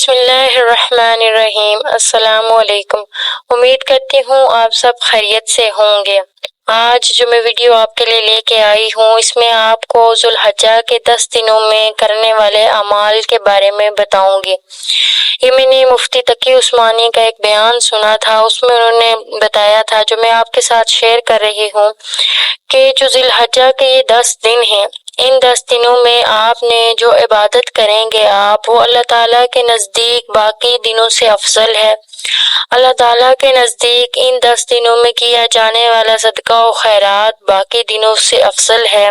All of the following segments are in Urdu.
بسم اللہ الرحمن الرحیم۔ السلام علیکم۔ امید کرتی ہوں آپ سب خیریت سے ہوں گے۔ آج جو میں ویڈیو آپ کے لیے لے کے آئی ہوں، اس میں آپ کو ذو الحجہ کے 10 دنوں میں کرنے والے اعمال کے بارے میں بتاؤں گی۔ یہ میں نے مفتی تقی عثمانی کا ایک بیان سنا تھا، اس میں انہوں نے بتایا تھا، جو میں آپ کے ساتھ شیئر کر رہی ہوں، کہ جو ذی الحجہ کے یہ 10 دن ہیں، ان 10 دنوں میں آپ نے جو عبادت کریں گے آپ، وہ اللہ تعالیٰ کے نزدیک باقی دنوں سے افضل ہے۔ اللہ تعالیٰ کے نزدیک ان 10 دنوں میں کیا جانے والا صدقہ و خیرات باقی دنوں سے افضل ہے۔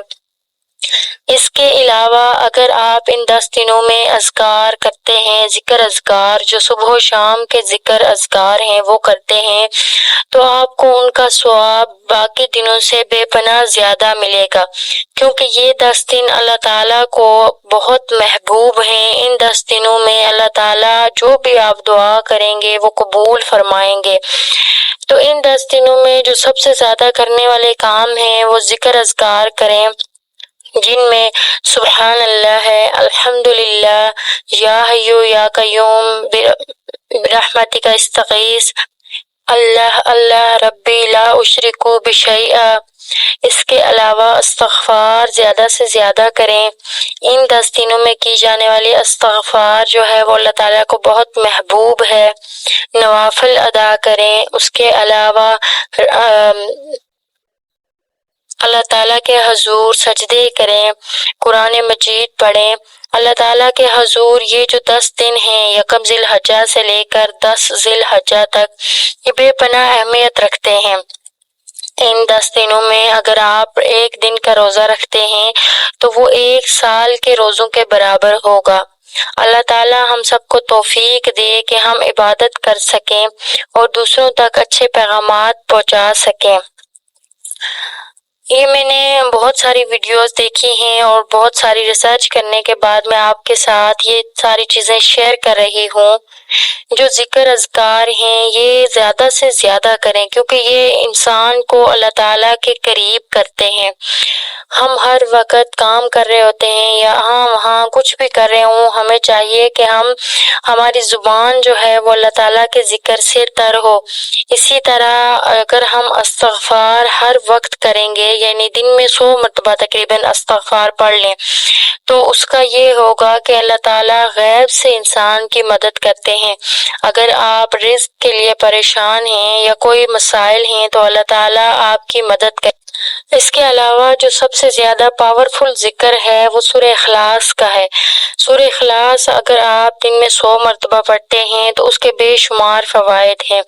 اس کے علاوہ اگر آپ ان 10 دنوں میں اذکار کرتے ہیں، ذکر اذکار جو صبح و شام کے ذکر اذکار ہیں وہ کرتے ہیں، تو آپ کو ان کا ثواب باقی دنوں سے بے پناہ زیادہ ملے گا، کیونکہ یہ 10 دن اللہ تعالیٰ کو بہت محبوب ہیں۔ ان 10 دنوں میں اللہ تعالیٰ جو بھی آپ دعا کریں گے وہ قبول فرمائیں گے۔ تو ان 10 دنوں میں جو سب سے زیادہ کرنے والے کام ہیں وہ ذکر اذکار کریں، جن میں سبحان اللہ ہے، الحمدللہ، یا حی یا قیوم برحمتک استغیث، اللہ اللہ ربی لا اشرک بشیء۔ اس کے علاوہ استغفار زیادہ سے زیادہ کریں۔ ان 10 دنوں میں کی جانے والی استغفار جو ہے وہ اللہ تعالیٰ کو بہت محبوب ہے۔ نوافل ادا کریں۔ اس کے علاوہ اللہ تعالیٰ کے حضور سجدے کریں، قرآن مجید پڑھیں۔ اللہ تعالیٰ کے حضور یہ جو 10 دن ہیں، یکم ذی الحجہ سے لے کر 10 ذی الحجہ تک، یہ بے پناہ اہمیت رکھتے ہیں۔ ان 10 دنوں میں اگر آپ ایک دن کا روزہ رکھتے ہیں تو وہ 1 سال کے روزوں کے برابر ہوگا۔ اللہ تعالیٰ ہم سب کو توفیق دے کہ ہم عبادت کر سکیں اور دوسروں تک اچھے پیغامات پہنچا سکیں۔ یہ میں نے بہت ساری ویڈیوز دیکھی ہیں اور بہت ساری ریسرچ کرنے کے بعد میں آپ کے ساتھ یہ ساری چیزیں شیئر کر رہی ہوں۔ جو ذکر اذکار ہیں یہ زیادہ سے زیادہ کریں، کیونکہ یہ انسان کو اللہ تعالیٰ کے قریب کرتے ہیں۔ ہم ہر وقت کام کر رہے ہوتے ہیں، یہاں وہاں کچھ بھی کر رہے ہوں، ہمیں چاہیے کہ ہماری زبان جو ہے وہ اللہ تعالیٰ کے ذکر سے تر ہو۔ اسی طرح اگر ہم استغفار ہر وقت کریں گے، یعنی دن میں 100 مرتبہ تقریباً استغفار پڑھ لیں، تو اس کا یہ ہوگا کہ اللہ تعالیٰ غیب سے انسان کی مدد کرتے ہیں۔ اگر آپ رزق کے لیے پریشان ہیں یا کوئی مسائل ہیں تو اللہ تعالیٰ آپ کی مدد کرتے ہیں۔ اس کے علاوہ جو سب سے زیادہ پاورفل ذکر ہے وہ سورہ اخلاص کا ہے۔ سورہ اخلاص اگر آپ دن میں 100 مرتبہ پڑھتے ہیں تو اس کے بے شمار فوائد ہیں۔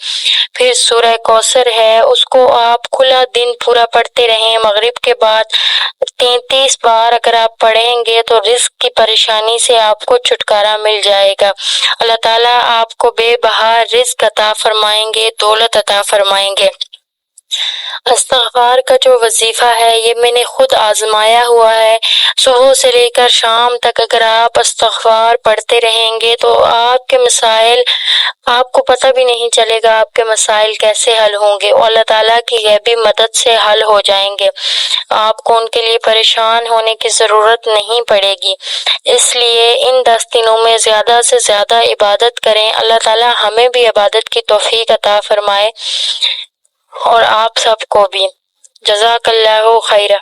پھر سورہ کوثر ہے، اس کو آپ کھلا دن پورا پڑھتے رہیں، مغرب کے بعد 33 بار اگر آپ پڑھیں گے تو رزق کی پریشانی سے آپ کو چھٹکارا مل جائے گا۔ اللہ تعالیٰ آپ کو بے بہا رزق عطا فرمائیں گے، دولت عطا فرمائیں گے۔ استغفار کا جو وظیفہ ہے یہ میں نے خود آزمایا ہوا ہے۔ صبح سے لے کر شام تک اگر آپ استغفار پڑھتے رہیں گے تو آپ کے مسائل، آپ کو پتہ بھی نہیں چلے گا آپ کے مسائل کیسے حل ہوں گے، اور اللہ تعالیٰ کی غیبی مدد سے حل ہو جائیں گے۔ آپ کو ان کے لیے پریشان ہونے کی ضرورت نہیں پڑے گی۔ اس لیے ان 10 دنوں میں زیادہ سے زیادہ عبادت کریں۔ اللہ تعالیٰ ہمیں بھی عبادت کی توفیق عطا فرمائے اور آپ سب کو بھی۔ جزاک اللہ خیرہ۔